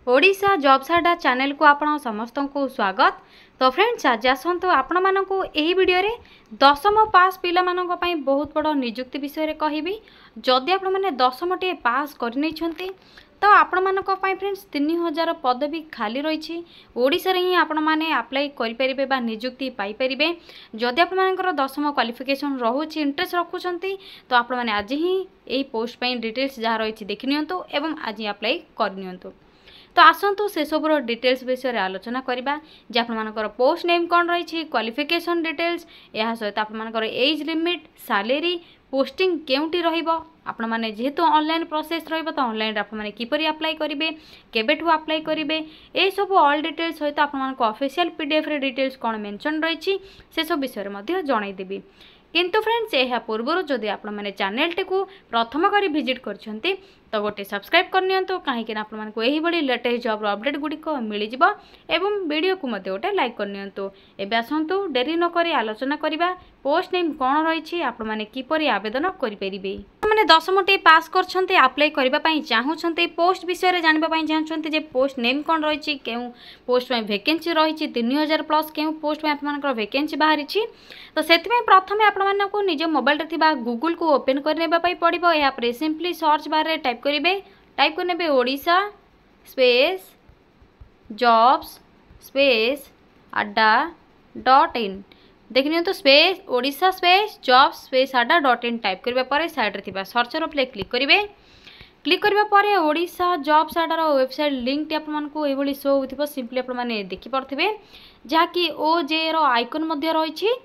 Odisha jobs अड्डा channel को आपण समस्त को स्वागत। तो फ्रेंड्स आज आसतु आपण मानक यही वीडियो रे दशम पास पिला मानक पई बहुत बड़ नियुक्ति विषय रे कहबी। जदि आपण माने दशम टे पास करनै छंती तो आपण मानक पई फ्रेंड्स 3000 पदवी खाली रही ओडिशा रे ही आपण माने अप्लाई करि परिबे बा नियुक्ति पाई परिबे। जदि आपण मानकर दशम क्वालिफिकेशन रहुची इंटरेस्ट रखुछंती तो आपण माने आज ही एई पोस्ट पई डिटेल्स जहा रही देखि नियंतु एवं आज ही अप्लाई कर नियंतु। तो आसतु से सब डिटेल्स विषय आलोचना करवा जे आपर पोस्ट नेम कौन रही क्वालिफिकेशन डिटेल्स या सहित आपर एज लिमिट सैलरी पोस्टिंग केउटी आपण मैंने जेहेतु ऑनलाइन प्रोसेस तो ऑनलाइन आपने किपरि अप्लाई करेंगे केबेठू अप्लाई करेंगे ये सब ऑल डिटेल्स सहित आप ऑफिशियल पीडीएफ रे डिटेल्स कौन मेंशन रही से सब विषय जनईदेवी। किंतु फ्रेंड्स यह पूर्व जदि आपण मैंने चैनल टी को प्रथम करी विजिट करछंती तो गोटे सब्सक्राइब करनियंतु कहीं आपको यही बड़ी लेटेस्ट जॉब अपडेट गुड़िक मिल जाव एवं वीडियो को मते गोटे लाइक करनियंतु। एबे आसंतु डेरी न करी आलोचना करिबा पोस्ट नेम कौन रही आपण माने किपरि आवेदन करि परिबे। मैंने दशम टे पास करछंती अप्लाई करबा पई चाहूछंती पोस्ट विषय रे जानबा पई चाहूछंती जे पोस्ट नेम कौन रही केउ पोस्ट में वैकेंसी रही 3000 प्लस केउ पोस्ट में आपनकर वैकेंसी बाहरी तो सेति प्रथम आपण मानकु निज मोबाइल रे थिबा गूगल को ओपन करनेबा पई पड़िबो। या पर सिंपली सर्च बार रे टाइप करने ओडिशा स्पेस जॉब्स स्पेस अड्डा .in देखिए तो space Odisha space jobs space अड्डा .in टाइप करबा परे साइड रे थिबा सर्च रो प्ले क्लिक करिवे। क्लिक करबा परे ओडिशा जॉब्स अड्डा रो वेबसाइट लिंक टी आपन को एभली शो होथिबो सिंपली आपन माने देखि परथिबे जहा कि OJ रो आइकन मध्ये रहिछि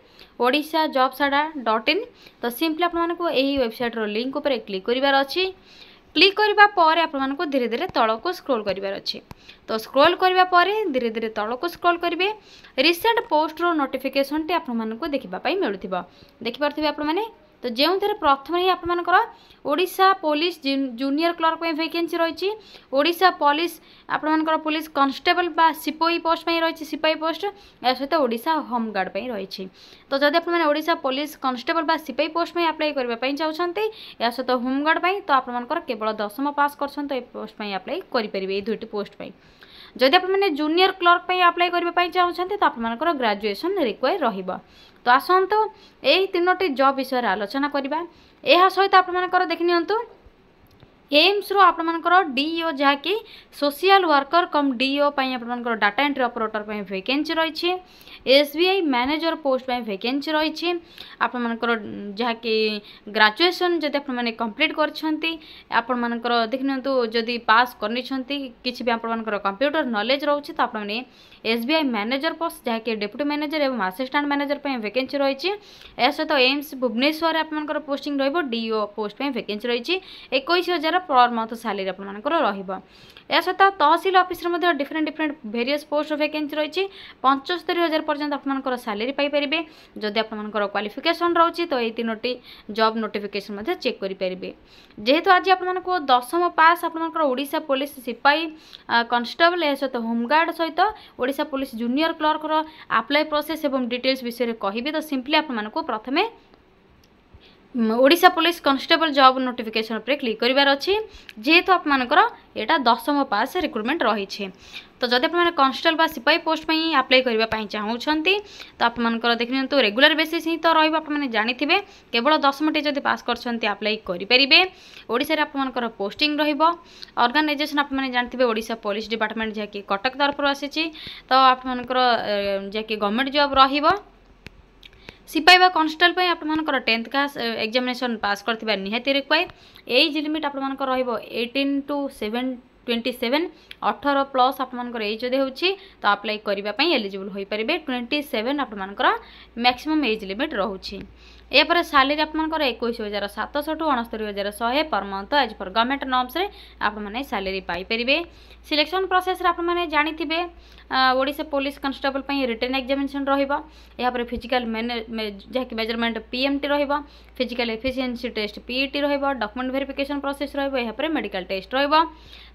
ओडिशा जॉब्स अड्डा .in। तो सिंपली आपन माने को एही वेबसाइट रो लिंक ऊपर क्लिक करिवार अछि। क्लिक करबा परे आपण को धीरे धीरे तल को स्क्रॉल करिवार अछि। तो स्क्रॉल करबा परे धीरे धीरे तल को स्क्रॉल करिवे रिसेंट पोस्ट रो नोटिफिकेशन टी आपण को देखिबा पई मिलुथिबो देखि परथिबे आपण माने। तो जो थे प्रथम ही आपर ओडिशा पुलिस जूनियर क्लर्क में वैकेंसी रही ओडिशा पुलिस आपर पुलिस कांस्टेबल बा सिपाही पोस्ट में रही सिपाही पोस्ट या सहित ओडिशा होमगार्ड में रही। तो जब आपने ओडिशा पुलिस कांस्टेबल बा सिपाही पोस्ट में अप्लाई करने चाहते या सहित होमगार्ड में तो आपर केवल दशम पास कर पोस्ट में अप्लाई करेंगे दुईटी पोस्ट में। जदि आपने जूनियर क्लर्क पे अप्लाई करने चाहते तो आपर ग्रेजुएशन रिक्वायर रहिबा। तो आसतु यही तीनोटी जॉब विषय आलोचना करवा। यह सहित आपर देखि नियंतु एम्स रो आपर डीओ जहाँकि सोशल वर्कर कम डीओ आपर डाटा एंट्री ऑपरेटर पे वैकेंसी रही SBI मैनेजर पोस्ट पे वैकेंसी रही आपर जहाँकि ग्रेजुएशन जदि आपने कंप्लीट कर देखि नियंतु जदि पास करनी किसी भी आपर कंप्यूटर नॉलेज रोचे तो आपने SBI मैनेजर पोस्ट जहाँकि डेप्यूटी मैनेजर एवं असिस्टेंट मैनेजर पे वैकेंसी रही सहित एम्स भुवनेश्वर आपर पोस्टिंग रीओ पोस्ट पे वैकेंसी रही 21,000 पर मंथ सैलरी आपर या सहित तहसील office different different various post vacancy रही 75,000 पर्यंत आपर सैलरी पाइपर जदि आपर क्वालिफिकेशन रही तो ये तीनोटी जॉब नोटिफिकेशन चेक करेंगे। जेहेतु आज आपको दशम पास आपर ओडिशा पुलिस सिपाही कांस्टेबल या सहित होमगार्ड सहित Odisha police junior clerk apply process एवं डिटेल्स विषय कहि तो सिंपली आपको प्रथमे Odisha police constable job notification पर क्लिक करिवार अछि। जेहेतु आपमनकर एटा दशम पास रिक्रुटमेंट रही है तो जब आप कांस्टेबल बा सिपाही पोस्ट में अप्लाई करने चाहूँगी तो आपमनकर देखि तो रेगुलर बेसिस ही तो रही जानिथिबे केवल दशम टे जब पास करछंती अप्लाई करेंगे। ओडिशा रे आपमनकर पोस्टिंग रहिबो ऑर्गेनाइजेशन आपने जानथिबे ओडिशा पुलिस डिपार्टमेंट जहाँकि कटक तरफ आसी तो आपमनकर जहाँकि गवर्नमेंट जॉब रहिबो सिपाही बा कांस्टेबल पे आपर 10th क्लास एग्जामिनेशन पास करथिबा निहाती रिक्वायर एज लिमिट आपर रहिबो 18 to 27 18 प्लस आपर एज जदि होछि तो अप्लाई करने एलिजिबल हो पारे 27 आपर मैक्सिमम एज लिमिट रोचे। यापर salary आपर 21,700 to 69,100 per month as per government norms रे आपने सैलरी पाइपर। सिलेक्शन प्रोसेस आपने जानिथिबे Odisha police constable written examination रहिबा यापर फिजिकल जहाँकि मेजरमेंट PMT रहिबा फिजिकल एफिशिएंसी टेस्ट PET रहिबा डॉक्यूमेंट वेरिफिकेशन प्रोसेस रहिबा यापर मेडिकल टेस्ट रहिबा।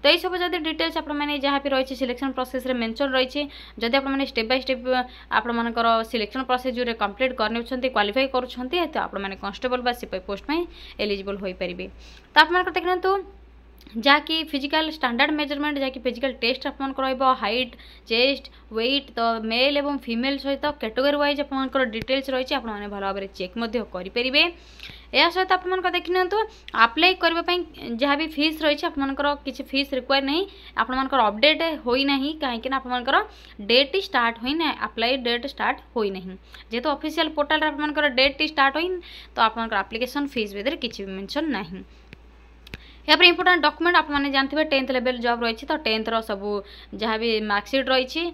तो ये सब जब डिटेल्स आपने जहाँ भी रही सिलेक्शन प्रोसेस रे मेंशन रही जदि आपने स्टेप बाय स्टेप आपर सिलेक्शन प्रोसेस जो कंप्लीट करने क्वालिफाई करुँच तो आपने कांस्टेबल बा सिपाही पोस्ट में एलिजिबल हो पारे। तो आप देखते जहाँकि फिजिकल स्टैंडर्ड मेजरमेंट जहाँकि फिजिकल टेस्ट आपको हाइट चेस्ट वेट तो मेल एवं फीमेल सहित कैटेगरी वाइज आपंकर डिटेल्स रही है आपने भल भाव चेक करेंगे। या सहित आप देखी नियंतु अप्लाई करने जहाँ भी फीस रही आपर किसी फीस रिक्वायर नहीं आपर अपडेट होना कहीं आपर डेट स्टार्ट होना अप्लाई डेट स्टार्ट होना जेहेतु ऑफिशियल पोर्टल आपर डेट स्टार्ट हो तो आपर एप्लिकेशन फीस भितर किसी भी मेंशन नहीं। यहाँ पर इंपोर्टेंट डॉक्यूमेंट आपने जानते हैं 10th लेवल जॉब रही तो 10th सब जहाँ भी मार्कशीट रही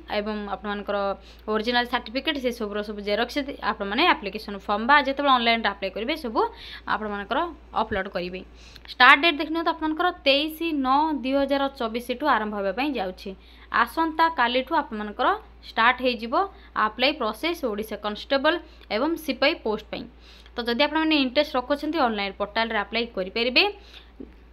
आपर ओरिजिनल सर्टिफिकेट से सब जेरक्स आपने एप्लिकेशन फॉर्म बा जो ऑनलाइन अप्लाई करेंगे सब आपर अपलोड करेंगे। स्टार्ट डेट देखने तो आपर 23/9/2024 आरंभ होगापी जाऊँगी आसंता काली आपर स्टार्ट हो अप्लाई प्रोसेस ओडिशा कांस्टेबल एवं सिपाही पोस्ट पाई। तो जदि आपने इंटरेस्ट रखुंट ऑनलाइन पोर्टाल अप्लाई करेंगे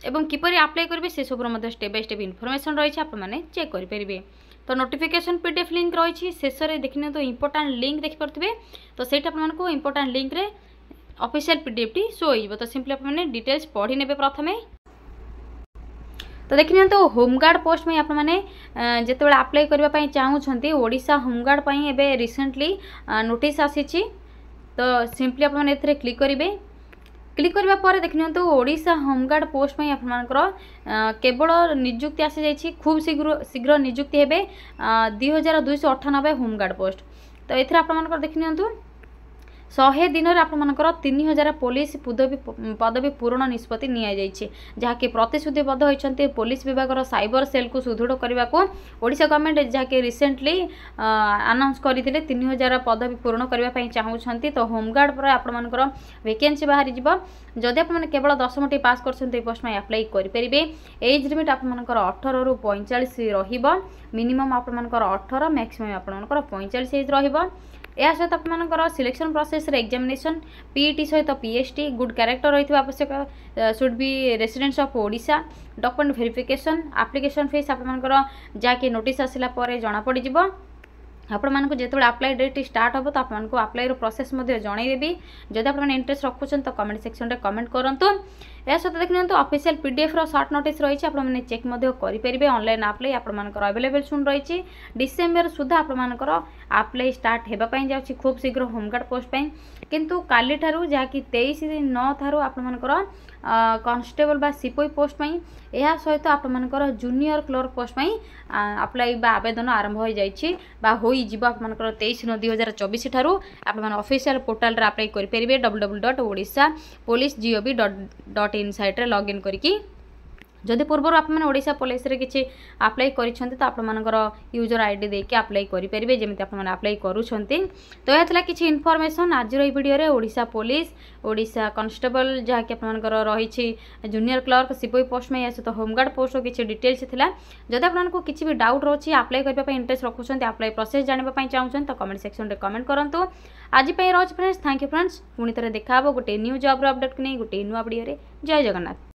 एवं किपर अप्लाई करेंगे से सब स्टेप बाय स्टेप इनफॉरमेशन रही है चेक करेंगे। तो नोटिफिकेशन पीडीएफ लिंक रही शेष में देखने तो इंपोर्टेंट लिंक देखिपे तो सही आपको इंपोर्टेंट लिंक रे ऑफिशियल पीडीएफ टी शो हो तो सिंपली आपने डिटेल्स पढ़ी ने प्रथम। तो देखिए तो होमगार्ड पोस्ट में आपने जिते अप्लाई करने चाहूँगी ओडिशा होमगार्ड एवं रिसेंटली नोटिस आसी तो सिंपली आपने क्लिक करेंगे। क्लिक करने पर देखिए तो ओडिशा होमगार्ड पोस्ट में आपर केवल निजुक्ति आसी जाइए खूब शीघ्र निजुक्ति हे 2298 होमगार्ड पोस्ट। तो ये आप देखिए 100 दिन में आपर 3000 पुलिस पदवी पूरण निष्पत्ति नि जहाँकि प्रतिश्रुतिबद्ध होती पुलिस विभाग साइबर सेल को सुदृढ़ करने को ओडिशा गवर्नमेंट जहाँकि रिसेंटली अनाउंस करते 3000 पदवी पूरण करने चाहूँगी। तो होमगार्ड पर आपर वैकेंसी बाहरी जदि आप केवल 10टी पास कर पोस्ट में अप्लाई करेंगे। एज लिमिट आपर 18 ରୁ 45 मिनिमम आपर 18 मैक्सिमम आपर 45 एज रहा। या सहित आपर सिलेक्शन प्रोसेस एग्जामिनेशन पीईटी सहित पीएसटी गुड कैरेक्टर रही आवश्यक should be residents of Odisha document verification application fees आपर जहाँकि नोटिस आसला जना पड़ आपण मानक जिते अप्लाई डेट स्टार्ट हो तो आपको अप्लाई प्रोसेस जनईदेवी जदि आप इंटरेस्ट रखुन तो कमेंट सेक्शन में कमेंट करूँ। या सहित देखिए तो ऑफिशियल पीडीएफ शॉर्ट नोटिस रही है चेक करेंगे। ऑनलाइन अप्लाई आपर अवेलेबल सुन रही डिसेम्बर सुधा आपर अप्लाई स्टार्ट होगापी जाऊँगी खूब शीघ्र होमगार्ड पोस्ट किंतु काली ठारू जहाँकि 23/9 ठारू आपर कांस्टेबल बा सिपाही पोस्ट पाई यह सहित आपर जूनियर क्लर्क पोस्ट पाई अप्लाई बा आवेदन आरंभ हो जाइए हो 23/9/2024 ठारू आपर ऑफिशियल पोर्टल अप्लाई करेंगे www.odishapolice.gov.in साइट रे लॉगिन करके जदि पूर्व आपने ओडिशा पुलिस रे किसी अप्लाई करिसेंती तो आपमनकर यूजर आईडी देके अप्लाई करि परिबे जेमिति आपमन अप्लाई करूछंती। तो यहला किसी इनफॉरमेशन आज रो वीडियो रे ओडिशा पुलिस ओडिशा कांस्टेबल जहाँ कि आपमनकर रही जूनियर क्लर्क सिपाही पोस्ट में या सहित होमगार्ड पोस्ट किसी डिटेल्स थिला जदि आपको किसी भी डाउट रोची अप्लाई करबा इंटरेस्ट रखुछंती अप्लाई प्रोसेस जानबा चाहूछन तो कमेंट सेक्शन रे कमेंट करंतु। आज पे रोज फ्रेंड्स थैंक यू फ्रेंड्स पुणी थे देखा गोटे न्यू जॉब अपडेट को नहीं गोटे नुआ वीडियो रे। जय जगन्नाथ।